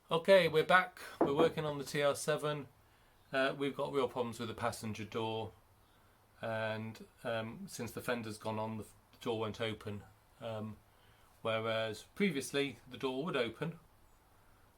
Okay, we're back. We're working on the TR7. We've got real problems with the passenger door, and since the fender's gone on, the door won't open. Whereas previously the door would open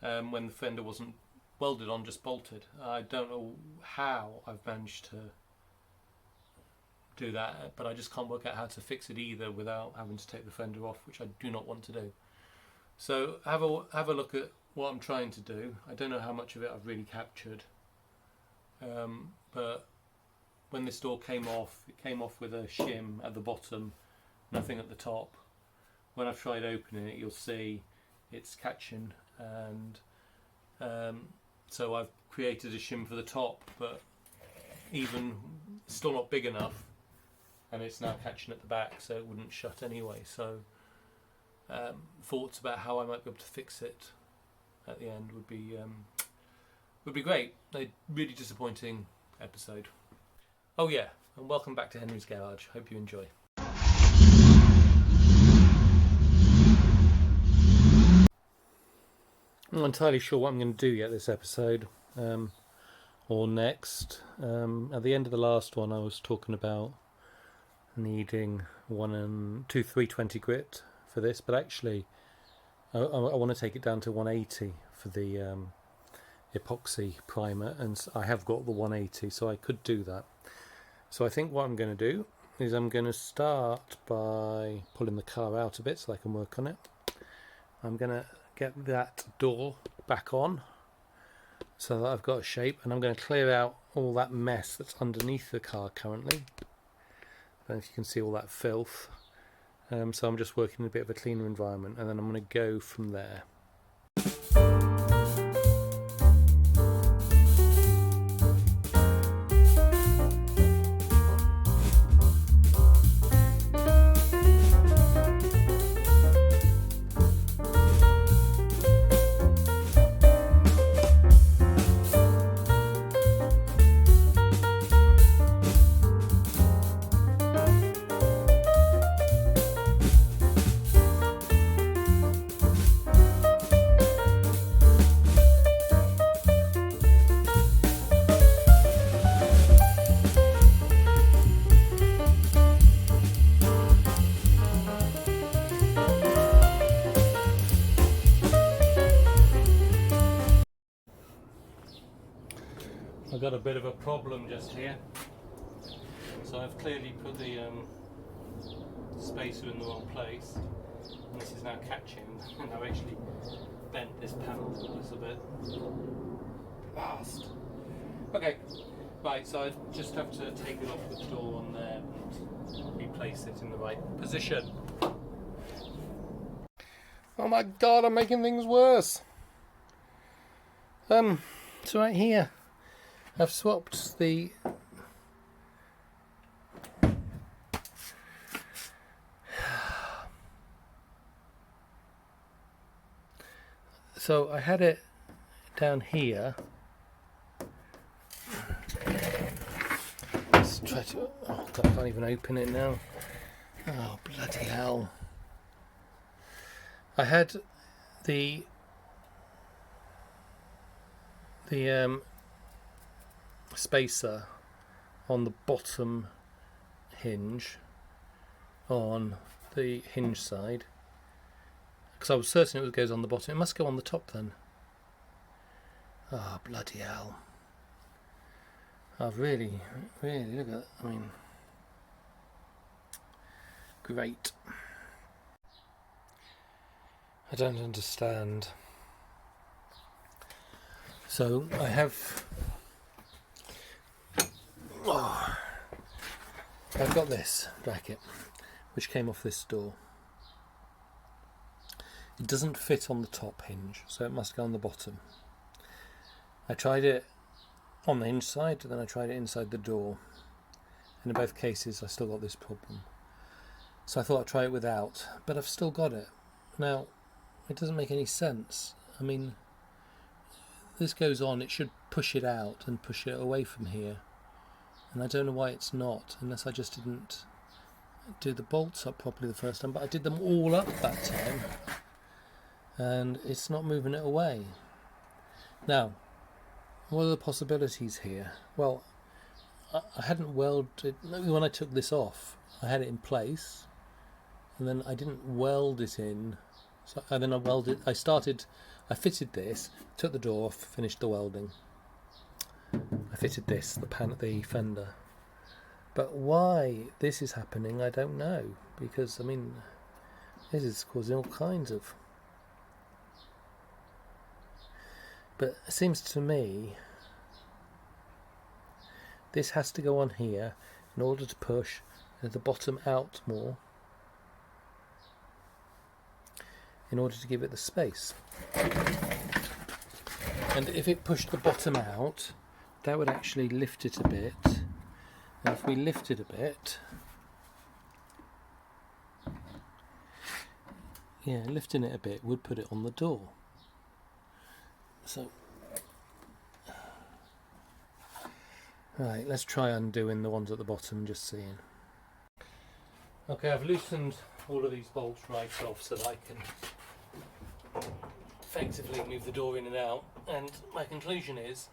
when the fender wasn't welded on, just bolted. I don't know how I've managed to do that, but I just can't work out how to fix it either without having to take the fender off, which I do not want to do. So have a look at what I'm trying to do. I don't know how much of it I've really captured, but when this door came off, it came off with a shim at the bottom, nothing at the top. When I've tried opening it, you'll see it's catching, and so I've created a shim for the top, but even still not big enough, and it's now catching at the back, so it wouldn't shut anyway. So thoughts about how I might be able to fix it at the end would be great. A really disappointing episode. Oh yeah, and welcome back to Henry's Garage. Hope you enjoy. I'm not entirely sure what I'm going to do yet this episode, or next. At the end of the last one I was talking about needing 1 and 2 320 grit for this, but actually I want to take it down to 180 for the epoxy primer, and I have got the 180, so I could do that. So I think what I'm going to do is I'm going to start by pulling the car out a bit so I can work on it. I'm going to get that door back on so that I've got a shape, and I'm going to clear out all that mess that's underneath the car currently. I don't know if you can see all that filth. So I'm just working in a bit of a cleaner environment, and then I'm going to go from there. I've got a bit of a problem just here. So I've clearly put the spacer in the wrong place, and this is now catching, and I've actually bent this panel a little bit. Blast! Okay, right, so I just have to take it off the door on there and replace it in the right position. Oh my god, I'm making things worse! It's right here. I've swapped the so I had it down here. Let's try to, oh god, I can't even open it now. Oh bloody hell. I had the spacer on the bottom hinge on the hinge side, because I was certain it goes on the bottom. It must go on the top then. Oh bloody hell. I've really look at that. I mean, great. I don't understand. So I have I've got this bracket which came off this door. It doesn't fit on the top hinge, so it must go on the bottom. I tried it on the hinge side, then I tried it inside the door, and in both cases I still got this problem. So I thought I'd try it without, but I've still got it. Now, it doesn't make any sense. I mean, this goes on, it should push it out and push it away from here. And I don't know why it's not, unless I just didn't do the bolts up properly the first time, but I did them all up that time, and it's not moving it away. Now, what are the possibilities here? Well, I hadn't welded when I took this off. I had it in place, and then I didn't weld it in. So, and then I fitted this, took the door off, finished the welding. I fitted this, the fender. But why this is happening, I don't know, because I mean, this is causing all kinds of. But it seems to me this has to go on here in order to push the bottom out more, in order to give it the space. And if it pushed the bottom out, that would actually lift it a bit. And if we lift it a bit, yeah, lifting it a bit would put it on the door. So, right, let's try undoing the ones at the bottom and just seeing. Okay, I've loosened all of these bolts right off so that I can effectively move the door in and out, and my conclusion is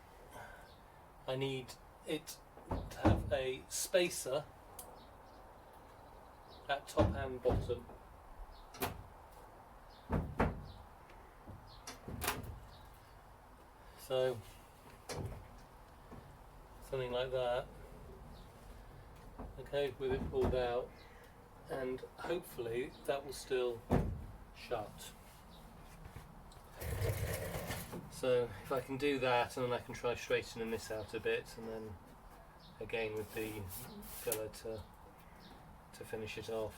I need it to have a spacer at top and bottom. So something like that, okay, with it pulled out, and hopefully that will still shut. So if I can do that, and then I can try straightening this out a bit, and then again with the filler to finish it off.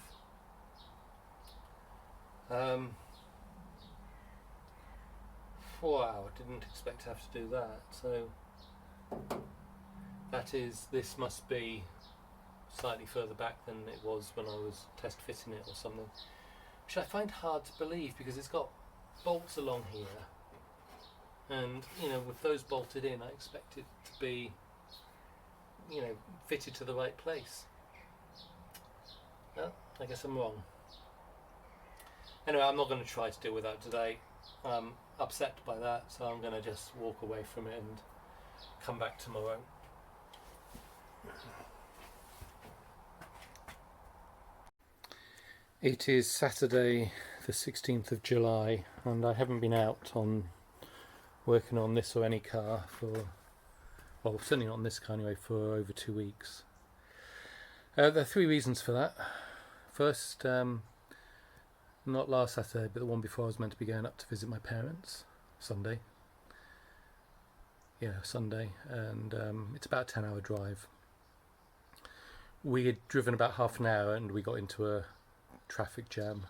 Wow, I didn't expect to have to do that. So this must be slightly further back than it was when I was test fitting it or something, which I find hard to believe because it's got bolts along here, and you know, with those bolted in, I expect it to be, you know, fitted to the right place. Well, I guess I'm wrong. Anyway, I'm not going to try to deal with that today. I'm upset by that, so I'm going to just walk away from it and come back tomorrow. It is Saturday the 16th of July, and I haven't been out on working on this or any car for, well, certainly not on this car anyway, for over 2 weeks. There are three reasons for that. First, not last Saturday, but the one before, I was meant to be going up to visit my parents. Sunday. Yeah, Sunday, and it's about a 10-hour drive. We had driven about half an hour and we got into a traffic jam.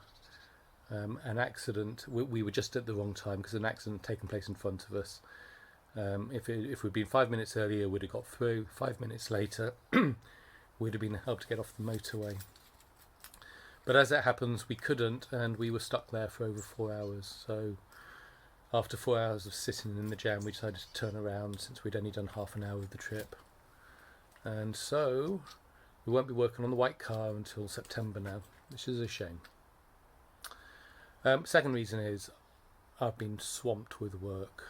An accident, we were just at the wrong time because an accident had taken place in front of us. If we'd been 5 minutes earlier, we'd have got through. 5 minutes later, we'd have been able to get off the motorway. But as it happens, we couldn't, and we were stuck there for over 4 hours. So after 4 hours of sitting in the jam, we decided to turn around since we'd only done half an hour of the trip. And so we won't be working on the white car until September now, which is a shame. Second reason is I've been swamped with work,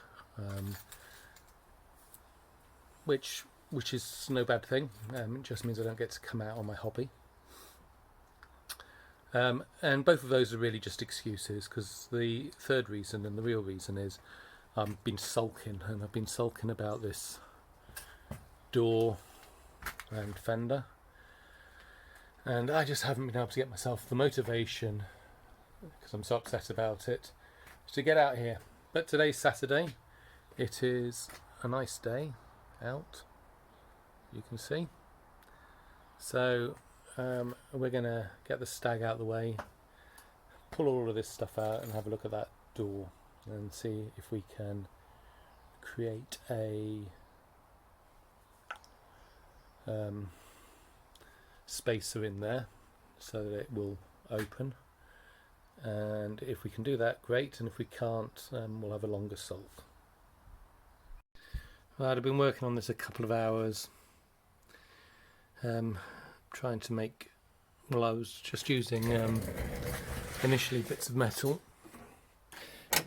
which is no bad thing. It just means I don't get to come out on my hobby. And both of those are really just excuses, because the third reason and the real reason is I've been sulking, and I've been sulking about this door and fender, and I just haven't been able to get myself the motivation, because I'm so upset about it, to get out here. But today's Saturday, it is a nice day out, you can see. So we're going to get the stag out of the way, pull all of this stuff out and have a look at that door and see if we can create a spacer in there so that it will open. And if we can do that, great, and if we can't, we'll have a longer sulk. Well, I've been working on this a couple of hours, trying to make, well, I was just using initially bits of metal,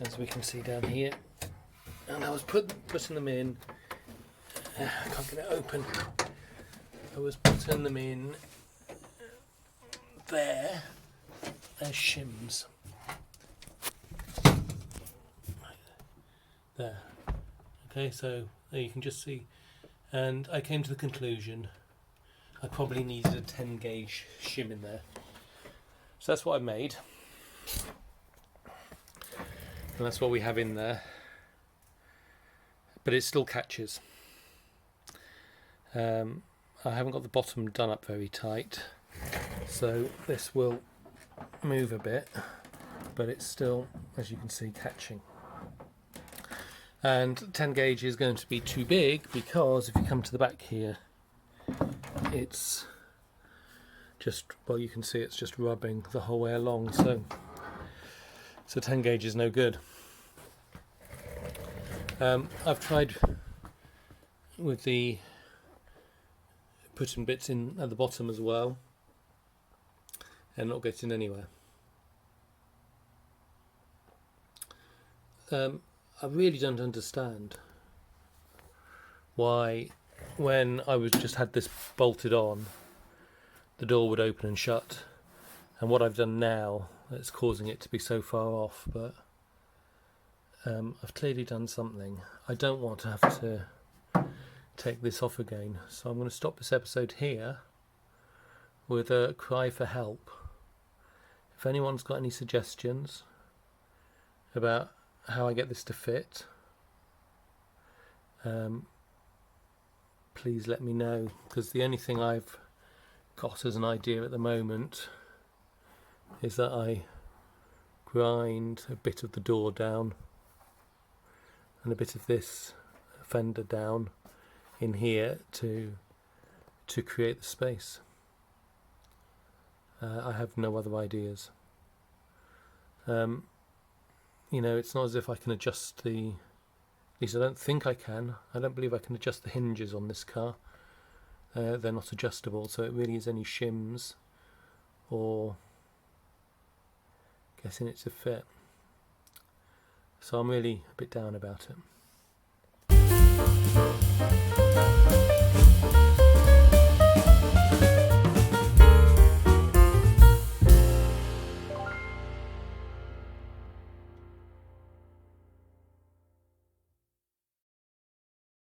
as we can see down here, and I was putting them in. I can't get it open. I was putting them in there as shims. There. Okay, so there you can just see. And I came to the conclusion I probably needed a 10 gauge shim in there. So that's what I made. And that's what we have in there. But it still catches. I haven't got the bottom done up very tight, so this will move a bit, but it's still, as you can see, catching. And 10 gauge is going to be too big because if you come to the back here, it's just, well, you can see it's just rubbing the whole way along, so 10 gauge is no good. I've tried with the putting bits in at the bottom as well and not getting anywhere. I really don't understand why, when I was just had this bolted on, the door would open and shut, and what I've done now that's causing it to be so far off. But I've clearly done something. I don't want to have to take this off again, so I'm going to stop this episode here with a cry for help. If anyone's got any suggestions about how I get this to fit, please let me know, because the only thing I've got as an idea at the moment is that I grind a bit of the door down and a bit of this fender down in here to create the space. I have no other ideas. You know, it's not as if I can adjust the, at least I don't think I can. I don't believe I can adjust the hinges on this car. They're not adjustable, so it really is any shims or getting it to fit. So I'm really a bit down about it.